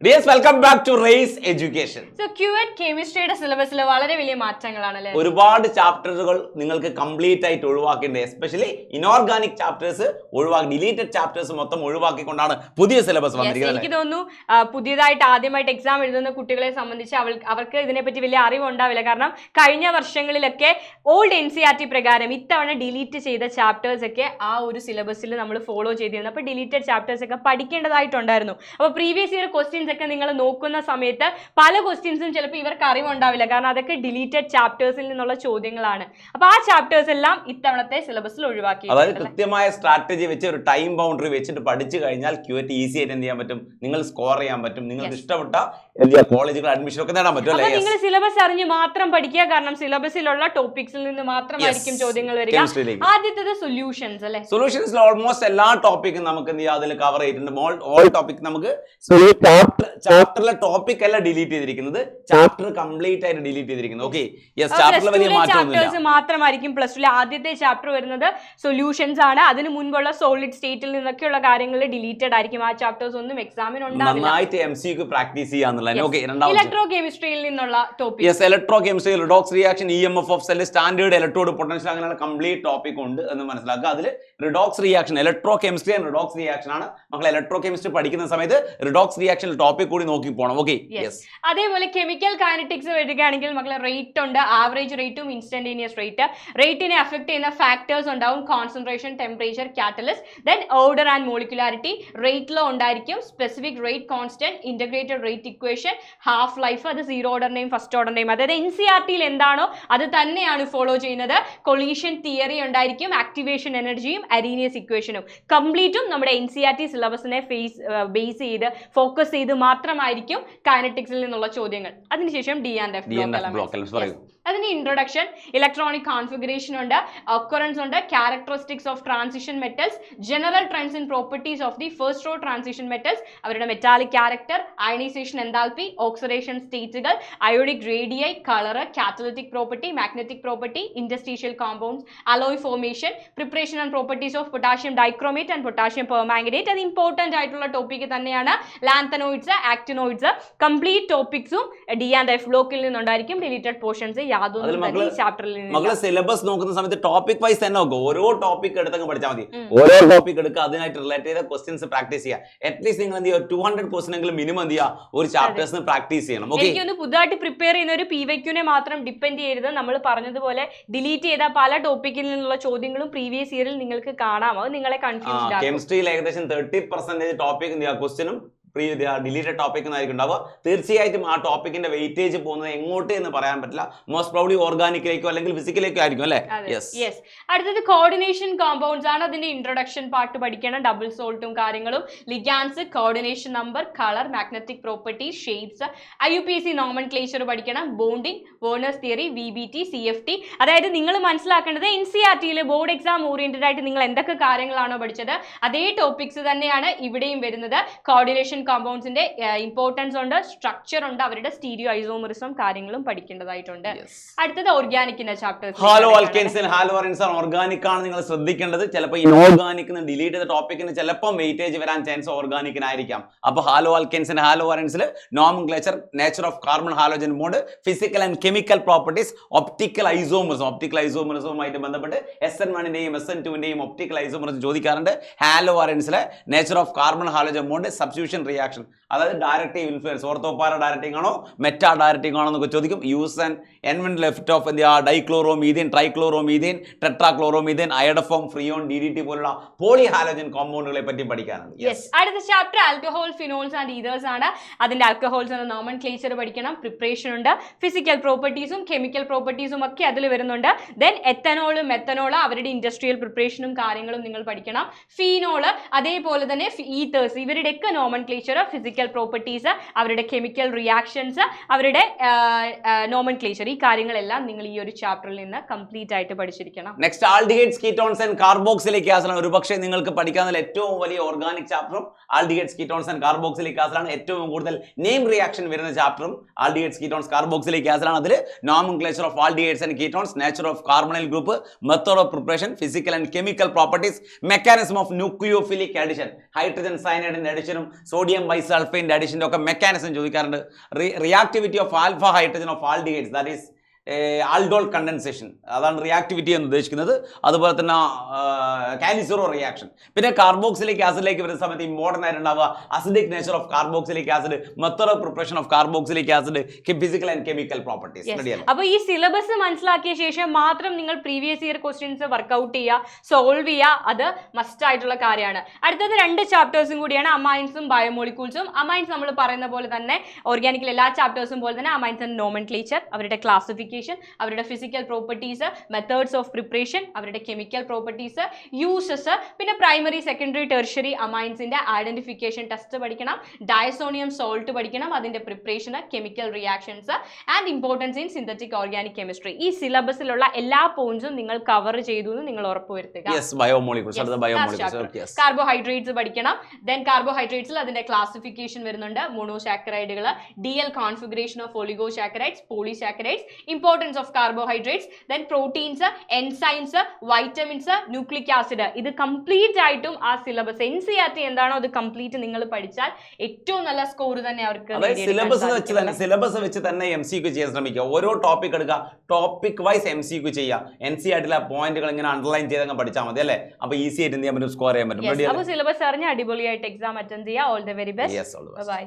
Yes, welcome back to Race Education. So QED കെമിസ്ട്രിയുടെ സിലബസിൽ വളരെ വലിയ മാറ്റങ്ങളാണല്ലേ. ഒരുപാട് ചാപ്റ്ററുകൾ നിങ്ങൾക്ക് കംപ്ലീറ്റ് ആയിട്ട് ഒഴിവാക്കേണ്ടത്, എസ്പെഷ്യലി ഇനോർഗാനിക് ചാപ്റ്റേഴ്സ് ഒഴിവാക്കി, ഡിലീറ്റഡ് ചാപ്റ്റേഴ്സ് മൊത്തം ഒഴിവാക്കിക്കൊണ്ടാണ് പുതിയ സിലബസ് വന്നിരിക്കുന്നത്. എനിക്ക് തോന്നുന്നു പുതിയതായിട്ട് ആദ്യമായിട്ട് എക്സാം എഴുതുന്ന കുട്ടികളെ സംബന്ധിച്ച് അവർക്ക് ഇതിനെപ്പറ്റി വലിയ അറിവുണ്ടാവില്ല. കാരണം കഴിഞ്ഞ വർഷങ്ങളിലൊക്കെ ഓൾഡ് NCERT പ്രകാരം ഇത്തവണ ഡിലീറ്റ് ചെയ്ത ചാപ്റ്റേഴ്സ് ഒക്കെ ആ ഒരു സിലബസിൽ നമ്മൾ ഫോളോ ചെയ്തിരുന്നു. അപ്പോൾ ഡിലീറ്റഡ് ചാപ്റ്റേഴ്സ് ഒക്കെ പഠിക്കേണ്ടതായിട്ടുണ്ടായിരുന്നു. അപ്പോൾ പ്രീവിയസ് ഇയർ ക്വസ്റ്റ്യൻസ് ഒക്കെ നിങ്ങൾ നോക്കുന്ന സമയത്ത് പല ക്വസ്റ്റ്യൻസും ചിലപ്പോൾ ഇവർക്ക് അറിവുണ്ടാവില്ല. കാരണം അതൊക്കെ ഡിലീറ്റഡ് ചാപ്റ്റേഴ്സിൽ നിന്നുള്ള ചോദ്യങ്ങളാണ്. അപ്പോൾ ആ ചാപ്റ്റേഴ്സ് എല്ലാം ഇത്തവണത്തെ സിലബസിൽ ഒഴിവാക്കി. അതായത് കൃത്യമായ സ്ട്രാറ്റജി വെച്ച് ഒരു ടൈം ബൗണ്ടറി വെച്ചിട്ട് പഠിച്ചു കഴിഞ്ഞാൽ QET ഈസി ആയിട്ട് എന്ത് ചെയ്യാൻ പറ്റും, നിങ്ങൾ സ്കോർ ചെയ്യാൻ പറ്റും, നിങ്ങൾക്ക് ഇഷ്ടപ്പെട്ട കോളേജുകൾ അഡ്മിഷൻ ഒക്കെ നേടാൻ പറ്റും. നിങ്ങൾ സിലബസ് അറിഞ്ഞ് മാത്രം പഠിക്കുക. കാരണം സിലബസിലുള്ള ടോപ്പിക്സിൽ നിന്ന് മാത്രമായിരിക്കും ചോദ്യങ്ങൾ വരിക. ആദ്യത്തേത് സൊല്യൂഷൻസ് അല്ലെ. സൊല്യൂഷൻസിൽ ഓൾമോസ്റ്റ് എല്ലാ ടോപ്പിക്കും നമുക്ക് എന്ത് ചെയ്യാം, അതിൽ കവർ ചെയ്തിട്ടുണ്ട്. ഓൾ ടോപ്പിക് നമുക്ക് ചാപ്റ്ററിലെ ടോപ്പിക് അല്ല ഡിലീറ്റ് ചെയ്തിരിക്കുന്നത്, ചാപ്റ്റർ കംപ്ലീറ്റ് ആയിട്ട് ഡിലീറ്റ് ചെയ്തിരിക്കുന്നത്. ഓക്കെ, യെസ്, ചാപ്റ്ററിൽ വലിയ മാറ്റമൊന്നുമില്ല. മാത്രമായിരിക്കും പ്ലസ് ടുവിലെ ആദ്യത്തെ ചാപ്റ്റർ വരുന്നത് സൊല്യൂഷൻസ് ആണ്. അതിന് മുൻപുള്ള സോളിഡ് സ്റ്റേറ്റിൽ നിന്നൊക്കെയുള്ള കാര്യങ്ങൾ ഡിലീറ്റഡ് ആയിരിക്കും. ആ ചാപ്റ്റേഴ്സ് ഒന്നും എക്സാമിന് ഉണ്ടാവില്ല. നന്നായിട്ട് MCQ പ്രാക്ടീസ് ചെയ്യാന്നുള്ളത്. ഇലക്ട്രോ കെമിസ്ട്രിയിൽ നിന്നുള്ള topic. Yes, electro chemistry, redox reaction, EMF of cell, standard electrode potential, അങ്ങനെയുള്ള കംപ്ലീറ്റ് ടോപ്പിക് ഉണ്ട് എന്ന് മനസ്സിലാക്കുക. അതിൽ redox reaction, electro chemistry and redox reaction ആണ്. മക്കൾ ഇലക്ട്രോ കെമിസ്ട്രി പഠിക്കുന്ന സമയത്ത് റിഡോക്സ് റിയാക്ഷൻ ടോപ്പിക് കൂടി നോക്കി പോകണം. ഓക്കെ, അതേപോലെ കെമിക്കൽ കൈനറ്റിക്സ് വരികയാണെങ്കിൽ മക്കളെ റേറ്റ് ഉണ്ട്, ആവറേജ് റേറ്റും ഇൻസ്റ്റന്റേനിയസ് റേറ്റ്. റേറ്റിനെ അഫക്ട് ചെയ്യുന്ന ഫാക്ടേഴ്സ് ഉണ്ടാവും, concentration, temperature, catalyst, then order and molecularity. റേറ്റിലോ ഉണ്ടായിരിക്കും specific rate constant, integrated rate equation, half life, അത് സീറോ ഓർഡറിന്റെയും ഫസ്റ്റ് ഓർഡറിന്റെയും. അതായത് NCERT എന്താണോ അത് തന്നെയാണ് ഫോളോ ചെയ്യുന്നത്. കൊളീഷൻ തിയറി ഉണ്ടായിരിക്കും, ആക്ടിവേഷൻ എനർജിയും അരീനിയസ് ഇക്വേഷനും. കംപ്ലീറ്റും നമ്മുടെ NCERT സിലബസിനെ ബേസ് ചെയ്ത് ഫോക്കസ് ചെയ്ത് മാത്രമായിരിക്കും കൈനറ്റിക്സിൽ നിന്നുള്ള ചോദ്യങ്ങൾ. അതിനുശേഷം D&F ബ്ലോക്ക്. അതിന് ഇൻട്രൊഡക്ഷൻ, ഇലക്ട്രോണിക് കോൺഫിഗറേഷൻ ഉണ്ട്, ഒക്കറൻസ് ഉണ്ട്, characteristics of transition metals, general trends and properties of the first row transition metals, അവരുടെ metallic character, ionisation enthalpy, oxidation സ്റ്റേറ്റുകൾ, ionic radii, colour, catalytic property, magnetic property, interstitial compounds, alloy formation, preparation and properties of potassium dichromate and potassium permanganate. അത് important ആയിട്ടുള്ള topic തന്നെയാണ്. Lanthanoids, actinoids, complete ടോപ്പിക്സും D&F ബ്ലോക്കിൽ നിന്നുണ്ടായിരിക്കും. Deleted portions syllabus നോക്കുന്ന സമയത്ത് topic wise തന്നെ നോക്കും. ഓരോ ടോപ്പിക് എടുത്തങ്ങ് പഠിച്ചാൽ മതി. ഓരോ ടോപ്പിക് എടുക്കുക, അതിനായിട്ട് റിലേറ്റ് ചെയ്ത ക്വസ്റ്റ്യൻസ് പ്രാക്ടീസ് ചെയ്യുക. അറ്റ്ലീസ്റ്റ് നിങ്ങൾ എന്ത് ചെയ്യുക, 200 ക്വസ്റ്റൻ എങ്കിലും മിനിമം എന്ത് ചെയ്യുക, ഒരു ചാപ്റ്റേഴ്സിന് പ്രാക്ടീസ് ചെയ്യണം. എനിക്കൊന്ന് പുതുതായിട്ട് പ്രിപ്പയർ ചെയ്യുന്ന ഒരു PYQനെ മാത്രം ഡിപ്പെൻഡ് ചെയ്യരുത്. നമ്മൾ പറഞ്ഞതുപോലെ ഡിലീറ്റ് ചെയ്ത പല ടോപ്പിക്കിൽ നിന്നുള്ള ചോദ്യങ്ങളും പ്രീവിയസ് ഇയറിൽ നിങ്ങൾക്ക് കാണാം. അത് നിങ്ങളെ കൺഫ്യൂസ്ഡ് ആക്കും. കെമിസ്ട്രിയിൽ ഏകദേശം 30% ടോപ്പിക് ക്വസ്റ്റ്യനും ഡിലീറ്റഡ് ടോപ്പിക് എന്നായിരിക്കും ഉണ്ടാവുക. തീർച്ചയായിട്ടും ആ ടോപ്പിക്കിന്റെ വെയിറ്റേജ് പോകുന്നത് എങ്ങോട്ട് എന്ന് പറയാൻ പറ്റില്ല. മോസ്റ്റ് പ്രോബ്ലി ഓർഗാനിക്കിലേക്കോ അല്ലെങ്കിൽ ഫിസിക്കലേക്കോ ആയിരിക്കും അല്ലേ. അടുത്തത് കോർഡിനേഷൻ കോമ്പൗണ്ട്സ് ആണ്. അതിന്റെ ഇൻട്രൊഡക്ഷൻ പാർട്ട് പഠിക്കണം. ഡബിൾ സോൾട്ടും കാര്യങ്ങളും, ligands, coordination number, colour, magnetic properties, shades, IUPAC nomenclature പഠിക്കണം, ബോണ്ടിങ്, വേർണേഴ്സ് തിയറി, VBT, CFT. അതായത് നിങ്ങൾ മനസ്സിലാക്കേണ്ടത് NCERTയിലെ ബോർഡ് എക്സാം ഓറിയന്റഡ് ആയിട്ട് നിങ്ങൾ എന്തൊക്കെ കാര്യങ്ങളാണോ പഠിച്ചത് അതേ ടോപ്പിക്സ് തന്നെയാണ് ഇവിടെയും വരുന്നത്. കോർഡിനേഷൻ കോമ്പൗണ്ട്സിന്റെ ഇമ്പോർട്ടൻസ് ഉണ്ട്, സ്ട്രക്ചർ ഉണ്ട്, അവരുടെ സ്റ്റീരിയോ ഐസോമറിസം കാര്യങ്ങളും പഠിക്കേണ്ടതായിട്ടുണ്ട്. അടുത്തത് ഓർഗാനിക്കിന്റെ ചാപ്റ്റർ. ഹാലോ ആൽക്കെൻസ്, ഹാലോ അറൻസ് ഓർഗാനിക് ആണ് നിങ്ങൾ ശ്രദ്ധിക്കേണ്ടത്. ചിലപ്പോൾ ഇനോർഗാനിക് ഡിലീറ്റ് ചെയ്ത ടോപ്പിക്കിന് ചിലപ്പോൾ വെയിറ്റേജ് വരാൻ ചാൻസ് ഓർഗാനിക്കിനായിരിക്കാം. അപ്പോൾ ഹാലോ ആൽക്കെൻസിന് ഹാലോ അറൻസിൽ nomenclature, nature of carbon halogen bond, physical and chemical properties, optical ഐസോമറുമായിട്ട് ബന്ധപ്പെട്ട് SN1ന്റെയും SN2ന്റെയും ഒപ്റ്റിക്കൽ ഐസോമറും ചോദിക്കാറുണ്ട്. ഹാലോ അറൻസിലെ nature of carbon halogen bond, substitution reaction, അതായത് ഡയറക്റ്റീവ് ഇൻഫ്ലുവൻസ്, ഓർത്തോപാര ഡയറക്റ്റിംഗ് ആണോ മെറ്റാ ഡയറക്റ്റിംഗ് ആണോ എന്നൊക്കെ ചോദിക്കും. യൂസ് ആൻഡ് N1 ലെഫ്റ്റ് of dichloromethane, trichloromethane, tetrachloromethane, iodoform, freon, DDT പോലുള്ള പോളിഹാലോജൻ കോമ്പൗണ്ടുകളെ പറ്റി പഠിക്കാനാണ്. അടുത്ത chapter alcohol, phenols and ethers ആണ്. അതിന്റെ ആൽക്കഹോൾസ് എന്ന നോമൻക്ലേച്ചർ പഠിക്കണം. പ്രിപ്പറേഷൻ ഉണ്ട്, ഫിസിക്കൽ പ്രോപ്പർട്ടീസും കെമിക്കൽ പ്രോപ്പർട്ടീസും ഒക്കെ അതിൽ വരുന്നുണ്ട്. ദെൻ എത്തനോള്, മെത്തനോള്, അവരുടെ ഇൻഡസ്ട്രിയൽ പ്രിപ്പറേഷനും കാര്യങ്ങളും നിങ്ങൾ പഠിക്കണം. ഫീനോള്, അതേപോലെ തന്നെ ഈതേഴ്സ്, ഇവരുടെയൊക്കെ നോമൻക്ലേച്ചർ, ഫിസിക്കൽ പ്രോപ്പർട്ടീസ്, അവരുടെ കെമിക്കൽ റിയാക്ഷൻസ്, അവരുടെ നോമൻക്ലേച്ചർ, ഈ കാര്യങ്ങളെല്ലാം നിങ്ങൾ ഈ ഒരു ചാപ്റ്ററിൽ നിന്ന് കംപ്ലീറ്റ് ആയിട്ട് പഠിച്ചിരിക്കണം. Next aldehydes, ketones and carboxylic ആസിഡാണ്. ഒരുപക്ഷെ നിങ്ങൾക്ക് പഠിക്കാനുള്ള ഏറ്റവും വലിയ ഓർഗാനിക് ചാപ്റ്ററും ആൽഡിഹൈഡ്സ്, കീറ്റോൺസ് ആൻഡ് കാർബോക്സിലിക് ആസിഡാണ്. ഏറ്റവും കൂടുതൽ നെയിം റിയാക്ഷൻ വരുന്ന ചാപ്റ്ററും ആൽഡിഹൈഡ്സ്, കീറ്റോൺസ്, കാർബോക്സിലിക് ആസിഡാണ്. അതിൽ nomenclature of aldehydes and ketones, nature of carbonyl group, method of preparation, physical and chemical properties, mechanism of nucleophilic addition, hydrogen സയനൈഡിന്റെ അഡിഷനും സോഡിയം സോഡിയം ബൈസൾഫൈൻ്റെ അഡീഷൻ്റെ ഒക്കെ മെക്കാനിസം ചോദിക്കാറുണ്ട്. Reactivity of alpha hydrogen of aldehydes, that is aldol condensation, അതാണ് reactivity എന്ന് ഉദ്ദേശിക്കുന്നത്. അതുപോലെ തന്നെ കാലിസറോ റിയാക്ഷൻ. പിന്നെ കാർബോക്സിലിക് ആസിഡിലേക്ക് വരുന്ന സമയത്ത് ഇമ്പോർട്ടൻ്റ് ആയിട്ടുണ്ടാവുക acidic nature of carboxylic acid, method of preparation of carboxylic acid, physical and chemical properties. അപ്പോൾ ഈ സിലബസ് മനസ്സിലാക്കിയ ശേഷം മാത്രം നിങ്ങൾ പ്രീവിയസ് ഇയർ ക്വസ്റ്റ്യൻസ് വർക്ക്ഔട്ട് ചെയ്യുക, സോൾവ് ചെയ്യുക, അത് മസ്റ്റ് ആയിട്ടുള്ള കാര്യമാണ്. അടുത്തത് 2 ചാപ്റ്റേഴ്സും കൂടിയാണ്, അമൈൻസും ബയോമോളിക്യൂൾസും. അമൈൻസ് നമ്മൾ പറയുന്ന പോലെ തന്നെ ഓർഗാനിക്കിൽ എല്ലാ ചാപ്റ്റേഴ്സും പോലെ തന്നെ അമൈൻസ് ആൻഡ് നോമൻക്ലേച്ചർ, അവരുടെ ക്ലാസിഫിക്കേഷൻ, അവരുടെ physical properties, methods of preparation, അവരുടെ കെമിക്കൽ പ്രോപ്പർട്ടീസ്, യൂസസ്, പിന്നെ പ്രൈമറി സെക്കൻഡറി ടെർഷ്യറി അമൈൻസിന്റെ ഐഡന്റിഫിക്കേഷൻ ടെസ്റ്റ് പഠിക്കണം, ഡയസോണിയം സോൾട്ട് പഠിക്കണം, അതിന്റെ preparation, chemical reactions and importance in synthetic organic chemistry. ഈ സിലബസിലുള്ള എല്ലാ പോയിന്റ്സും നിങ്ങൾ കവർ ചെയ്തു എന്ന് നിങ്ങൾ ഉറപ്പുവരുത്തുക. കാർബോഹൈഡ്രേറ്റ്സ് പഠിക്കണം. ദെൻ കാർബോഹൈഡ്രേറ്റ്സിൽ അതിന്റെ ക്ലാസിഫിക്കേഷൻ വരുന്നുണ്ട്, മോണോസാക്കറൈഡുകൾ, DL configuration of oligosaccharides, polysaccharides, importance of carbohydrates, then proteins, enzymes, vitamins, nucleic acid. ഇത് കംപ്ലീറ്റ് ആയിട്ടും ആ സിലബസ് NCERT എന്താണോ അത് കംപ്ലീറ്റ് നിങ്ങൾ പഠിച്ചാൽ ഏറ്റവും നല്ല സ്കോർ തന്നെ അവർക്ക്. സിലബസ് വെച്ച് തന്നെ MCQ ചെയ്യാൻ ശ്രമിക്കുക. ഓരോ ടോപ്പിക് എടുക്കുക, ടോപ്പിക് വൈസ് MCQ ചെയ്യുക. NCERTലെ പോയിന്റുകൾ ഇങ്ങനെ അണ്ടർലൈൻ ചെയ്ത് പഠിച്ചാൽ മതി അല്ലേ? അപ്പൊ ഈസി ആയിട്ട് എന്ത് ചെയ്യാൻ പറ്റും, സ്കോർ ചെയ്യാൻ പറ്റും. അപ്പോൾ സിലബസ് അറിഞ്ഞ് അടിപൊളിയായിട്ട് എക്സാം അറ്റൻഡ് ചെയ്യുക. All the very best. By.